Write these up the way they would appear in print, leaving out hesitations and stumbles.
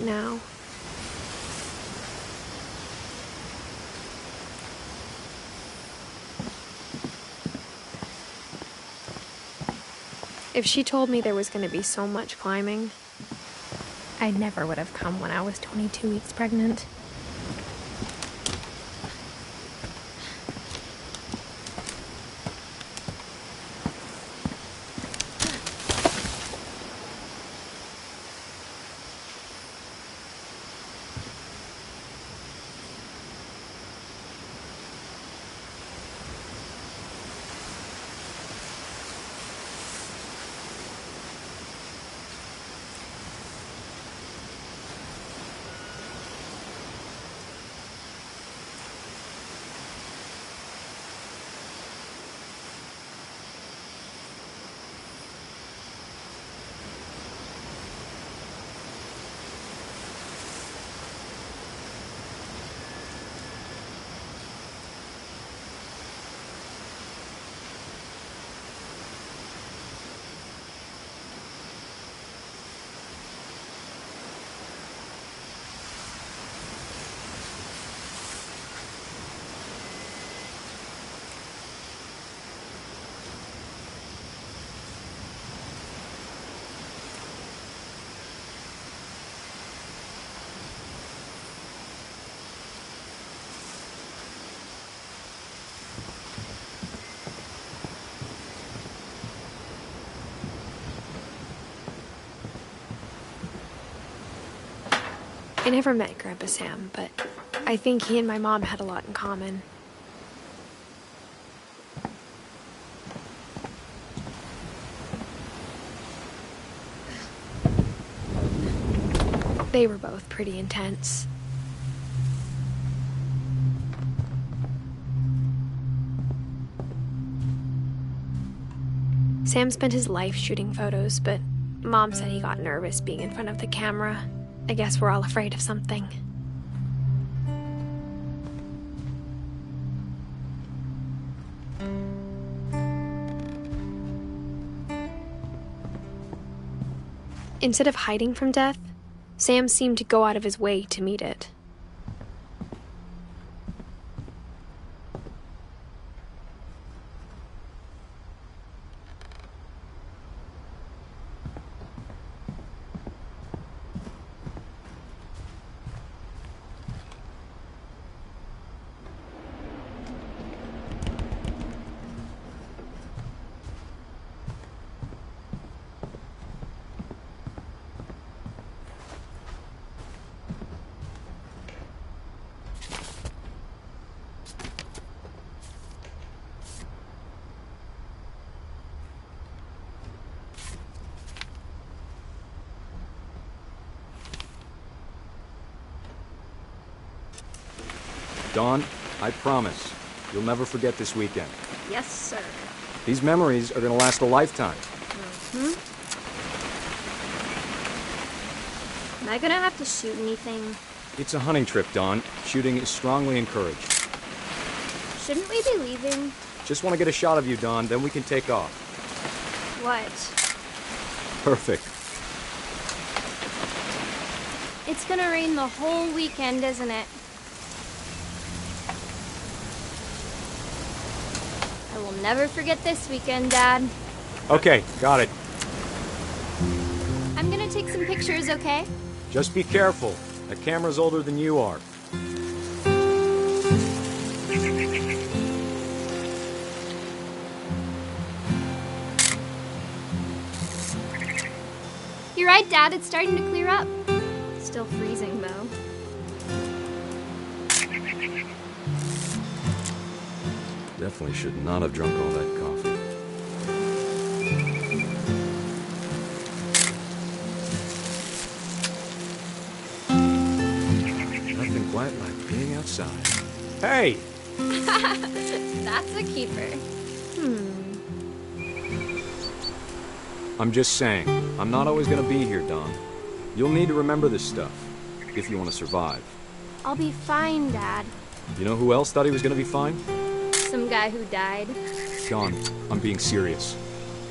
now. If she told me there was going to be so much climbing, I never would have come when I was 22 weeks pregnant. I never met Grandpa Sam, but I think he and my mom had a lot in common. They were both pretty intense. Sam spent his life shooting photos, but Mom said he got nervous being in front of the camera. I guess we're all afraid of something. Instead of hiding from death, Sam seemed to go out of his way to meet it. Dawn, I promise, you'll never forget this weekend. Yes, sir. These memories are gonna last a lifetime. Am I gonna have to shoot anything? It's a hunting trip, Dawn. Shooting is strongly encouraged. Shouldn't we be leaving? Just want to get a shot of you, Dawn, then we can take off. What? Perfect. It's gonna rain the whole weekend, isn't it? I will never forget this weekend, Dad. Okay, got it. I'm gonna take some pictures, okay? Just be careful. That camera's older than you are. You're right, Dad. It's starting to clear up. Still freezing, though. Definitely should not have drunk all that coffee. Nothing quite like being outside. Hey! That's a keeper. I'm just saying, I'm not always gonna be here, Dawn. You'll need to remember this stuff, if you want to survive. I'll be fine, Dad. You know who else thought he was gonna be fine? Some guy who died. Dawn, I'm being serious.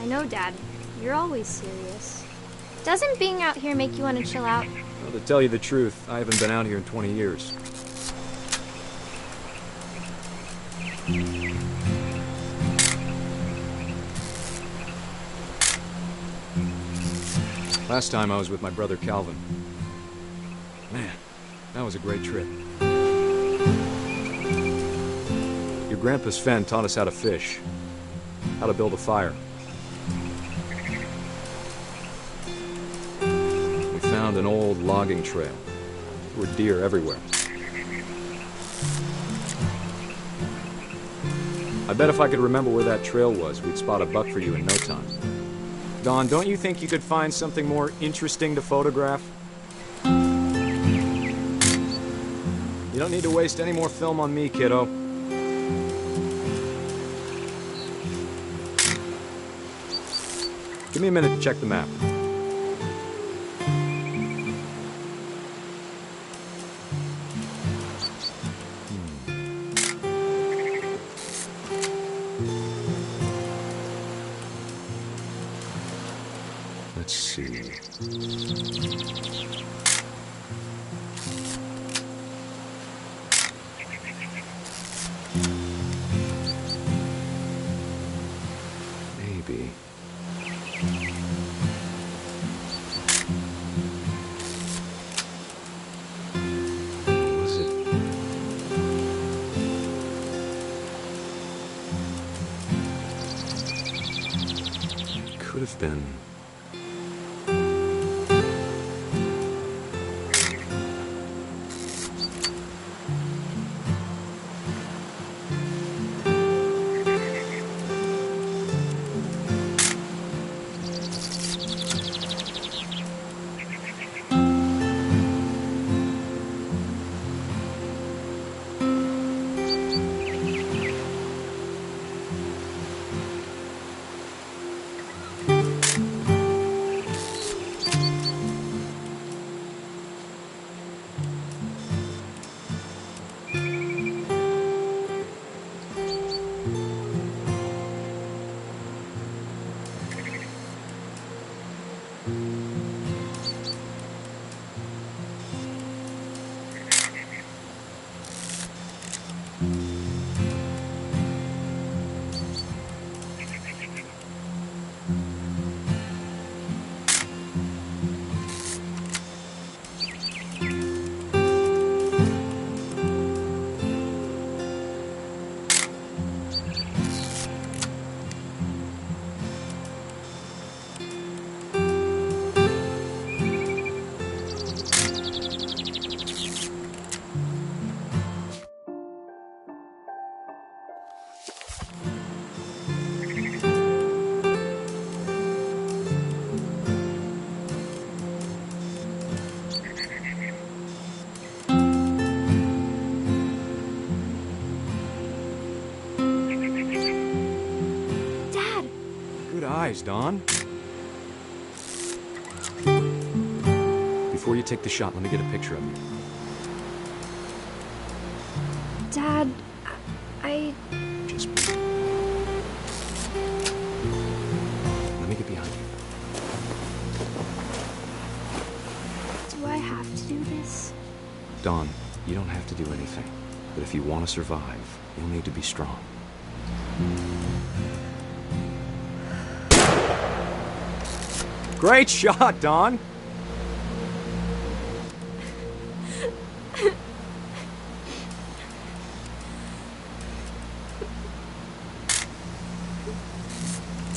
I know, Dad. You're always serious. Doesn't being out here make you want to chill out? Well, to tell you the truth, I haven't been out here in 20 years. Last time I was with my brother Calvin. Man, that was a great trip. Your grandpa Sven taught us how to fish, how to build a fire. We found an old logging trail. There were deer everywhere. I bet if I could remember where that trail was, we'd spot a buck for you in no time. Don, don't you think you could find something more interesting to photograph? You don't need to waste any more film on me, kiddo. Give me a minute to check the map. Let's see. Maybe. Was it? Could have been. Don. Before you take the shot, let me get a picture of you. Dad, I... Just breathe. Let me get behind you. Do I have to do this? Don, you don't have to do anything. But if you want to survive, you'll need to be strong. Great shot, Don!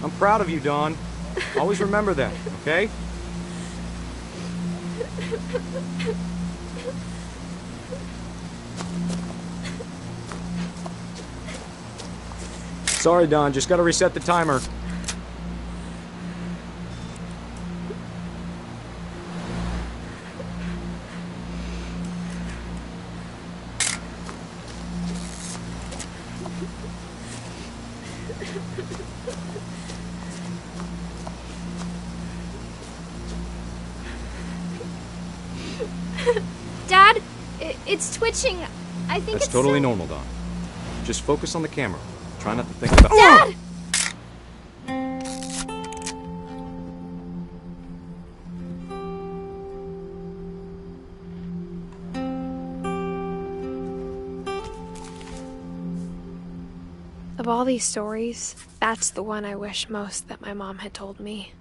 I'm proud of you, Don. Always remember that, okay? Sorry, Don. Just gotta reset the timer. Dad, it's twitching. I think That's it's totally normal, Don. Just focus on the camera. Try not to think about... Dad! Of all these stories, that's the one I wish most that my mom had told me.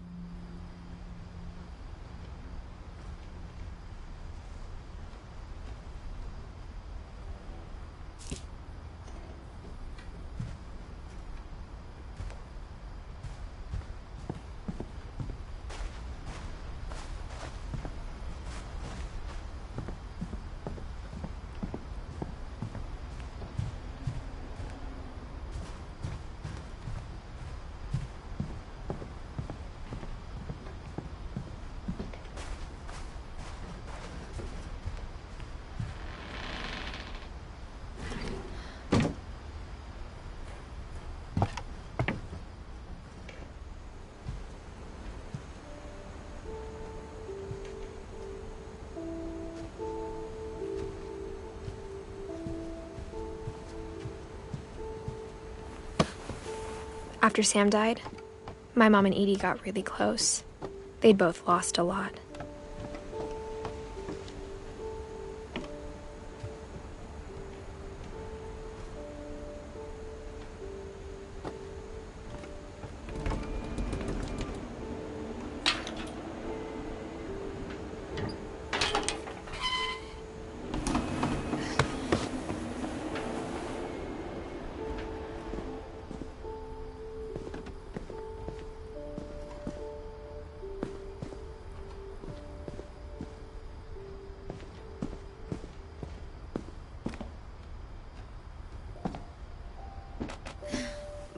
After Sam died, my mom and Edie got really close. They'd both lost a lot.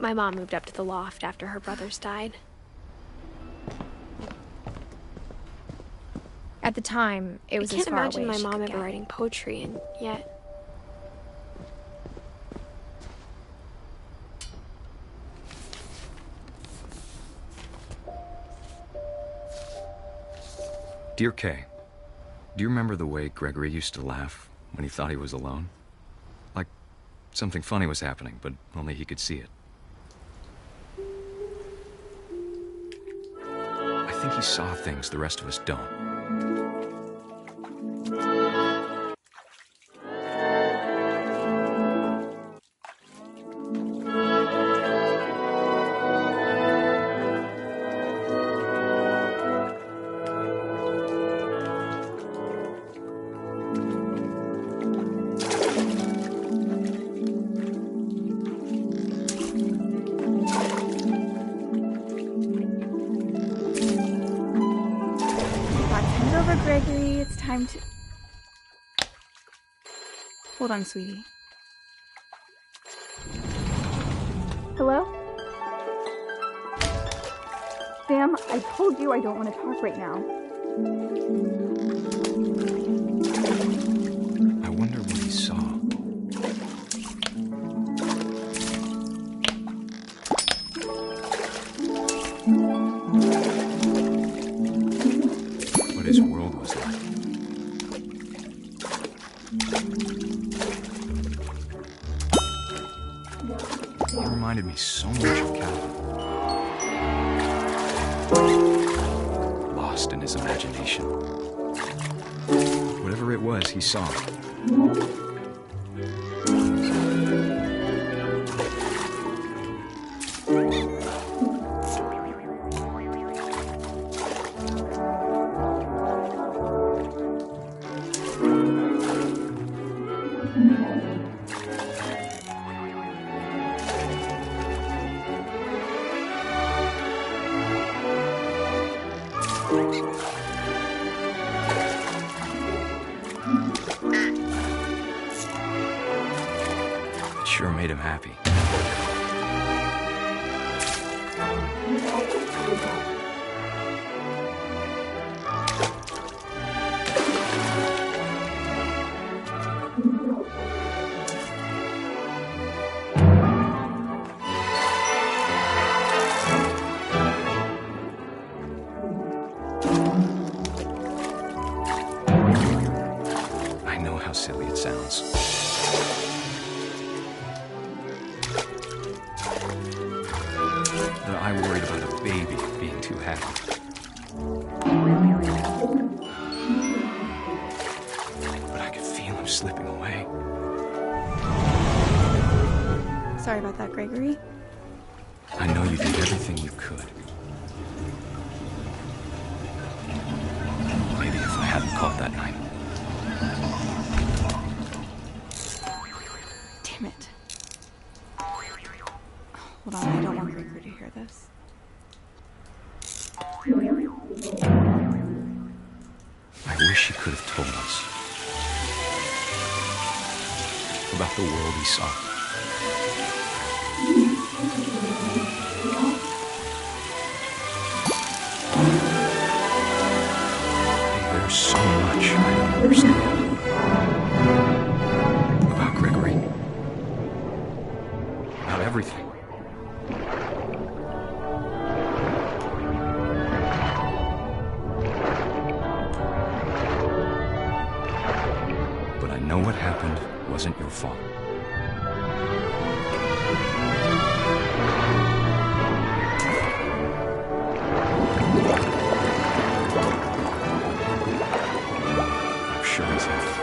My mom moved up to the loft after her brothers died. At the time, it was as far away as she could get. I can't imagine my mom ever writing poetry, and yet... Dear Kay, do you remember the way Gregory used to laugh when he thought he was alone? Like something funny was happening, but only he could see it. I think he saw things the rest of us don't. Gregory, it's time to... Hold on, sweetie. Hello? Sam, I told you I don't want to talk right now. I wonder what he saw. What his world was like. He reminded me so much of Calvin. Lost in his imagination. Whatever it was, he saw. It sure made him happy. I know how silly it sounds. That I worried about a baby being too happy. But I could feel him slipping away. Sorry about that, Gregory. I know you did everything you could. Maybe if I hadn't called that night. Damn it. Hold on, I don't want Gregory to hear this. I wish he could have told us about the world he saw. Hey, there's so much I don't understand about Gregory. About everything. But I know what happened wasn't your fault. I'm sure he's happy.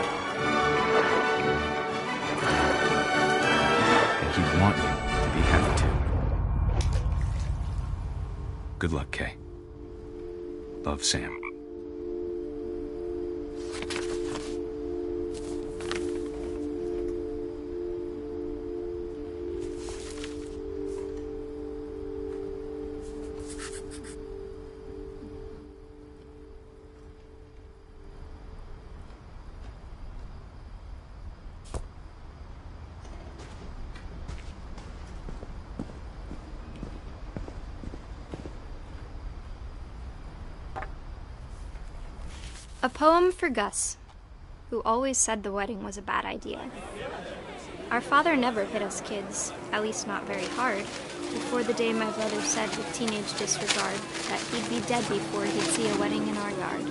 And he'd want you to be happy too. Good luck, Kay. Love, Sam. A poem for Gus, who always said the wedding was a bad idea. Our father never hit us kids, at least not very hard, before the day my brother said with teenage disregard that he'd be dead before he'd see a wedding in our yard.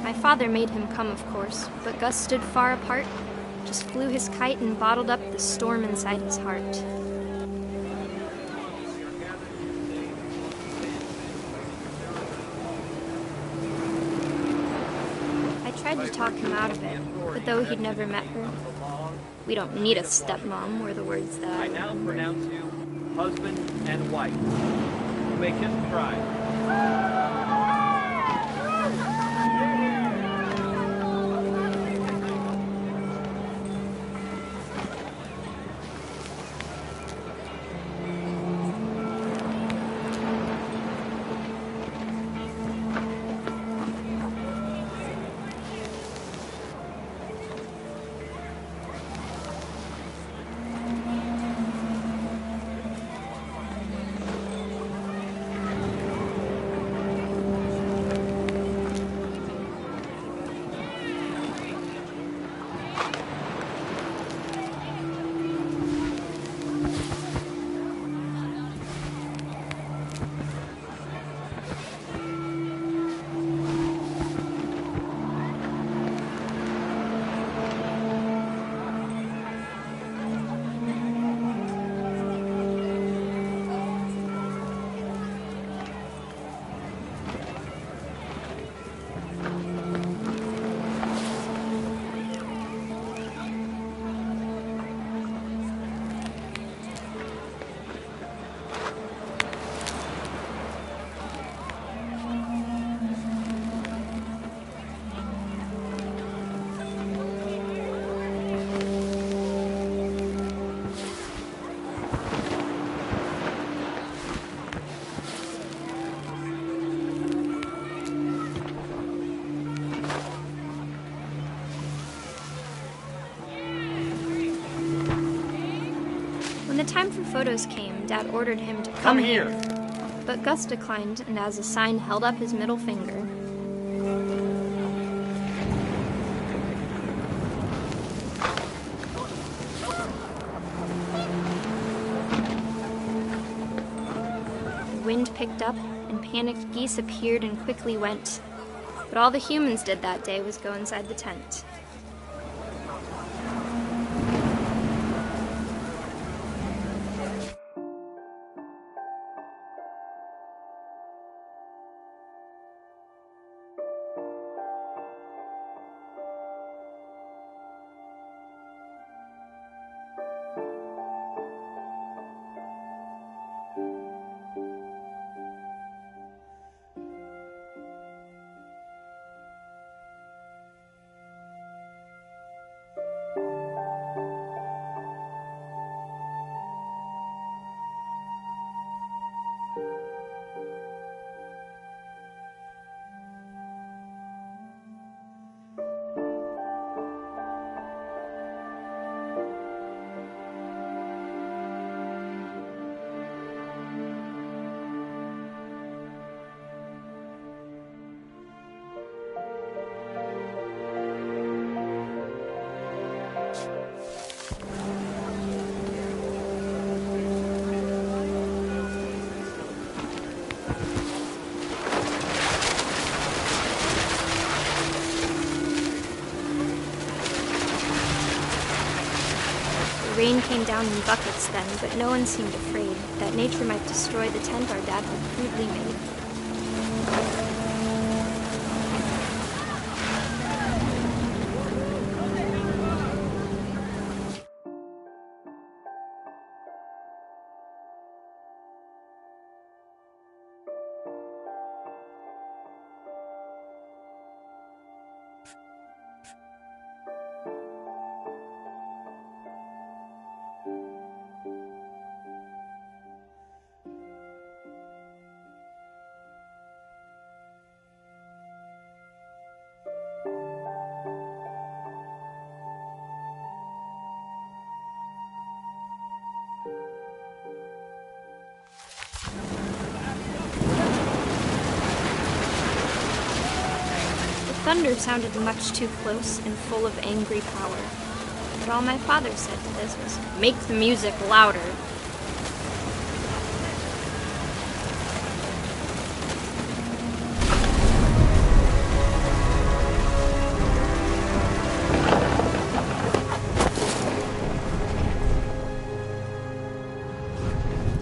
My father made him come, of course, but Gus stood far apart, just flew his kite and bottled up the storm inside his heart. I tried to talk him out of it, but though he'd never met her, "We don't need a stepmom," were the words that I now pronounce you husband and wife. You may kiss the bride. When the time for photos came, Dad ordered him to come here. But Gus declined, and as a sign held up his middle finger. picked up, and panicked geese appeared and quickly went. But all the humans did that day was go inside the tent. Rain came down in buckets then, but no one seemed afraid that nature might destroy the tent our dad had crudely made. Thunder sounded much too close and full of angry power. But all my father said to this was, "Make the music louder."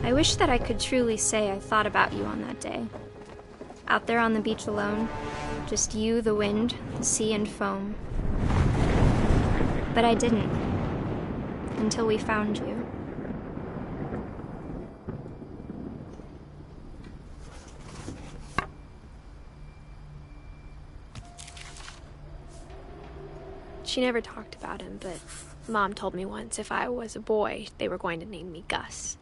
I wish that I could truly say I thought about you on that day. Out there on the beach alone, just you, the wind, the sea, and foam. But I didn't, until we found you. She never talked about him, but Mom told me once if I was a boy, they were going to name me Gus.